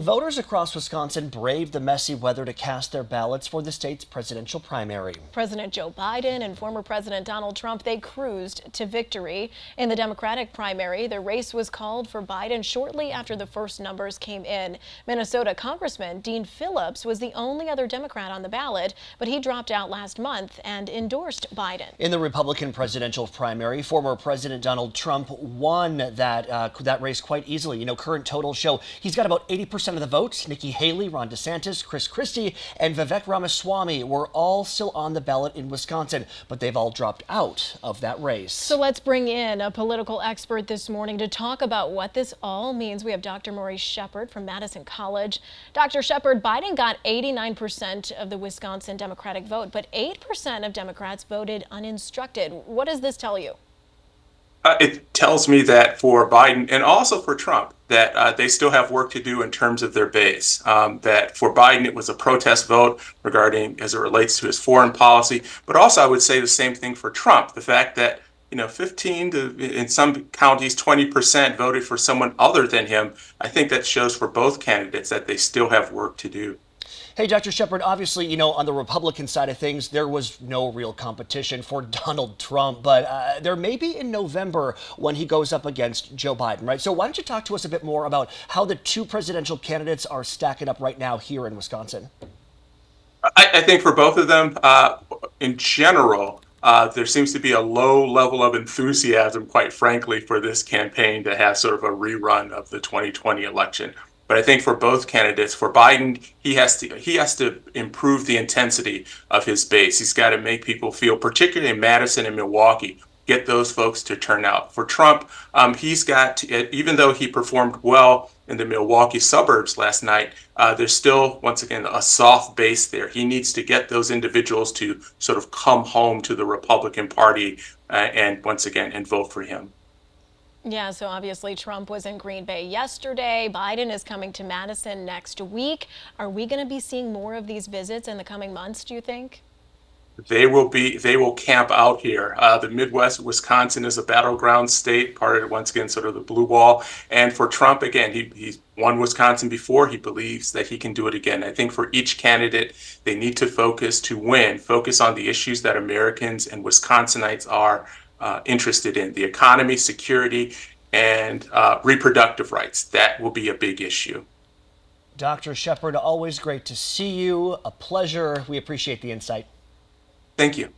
Voters across Wisconsin braved the messy weather to cast their ballots for the state's presidential primary. President Joe Biden and former President Donald Trump, they cruised to victory. In the Democratic primary, the race was called for Biden shortly after the first numbers came in. Minnesota Congressman Dean Phillips was the only other Democrat on the ballot, but he dropped out last month and endorsed Biden. In the Republican presidential primary, former President Donald Trump won that race quite easily. Current totals show he's got about 80% of the votes. Nikki Haley, Ron DeSantis, Chris Christie, and Vivek Ramaswamy were all still on the ballot in Wisconsin, but they've all dropped out of that race. So let's bring in a political expert this morning to talk about what this all means. We have Dr. Maurice Shepard from Madison College. Dr. Shepard, Biden got 89% of the Wisconsin Democratic vote, but 8% of Democrats voted uninstructed. What does this tell you? It tells me that for Biden and also for Trump, that they still have work to do in terms of their base. That for Biden, it was a protest vote regarding as it relates to his foreign policy. But also, I would say the same thing for Trump. The fact that 15 to in some counties, 20% voted for someone other than him. I think that shows for both candidates that they still have work to do. Hey, Dr. Shepard, obviously, on the Republican side of things, there was no real competition for Donald Trump, but there may be in November when he goes up against Joe Biden, right? So why don't you talk to us a bit more about how the two presidential candidates are stacking up right now here in Wisconsin? I think for both of them, in general, there seems to be a low level of enthusiasm, quite frankly, for this campaign to have sort of a rerun of the 2020 election. But I think for both candidates, for Biden, he has to improve the intensity of his base. He's got to make people feel, particularly in Madison and Milwaukee, get those folks to turn out. For Trump, he's got to, even though he performed well in the Milwaukee suburbs last night, there's still, once again, a soft base there. He needs to get those individuals to sort of come home to the Republican Party and once again, and vote for him. Yeah, so obviously Trump was in Green Bay yesterday. Biden is coming to Madison next week. Are we going to be seeing more of these visits in the coming months, do you think? They will camp out here. The Midwest, Wisconsin is a battleground state, part of, once again, sort of the blue wall. And for Trump, again, he's won Wisconsin before. He believes that he can do it again. I think for each candidate, they need to focus on the issues that Americans and Wisconsinites are interested in: the economy, security, and reproductive rights. That will be a big issue. Dr. Shepard, always great to see you. A pleasure. We appreciate the insight. Thank you.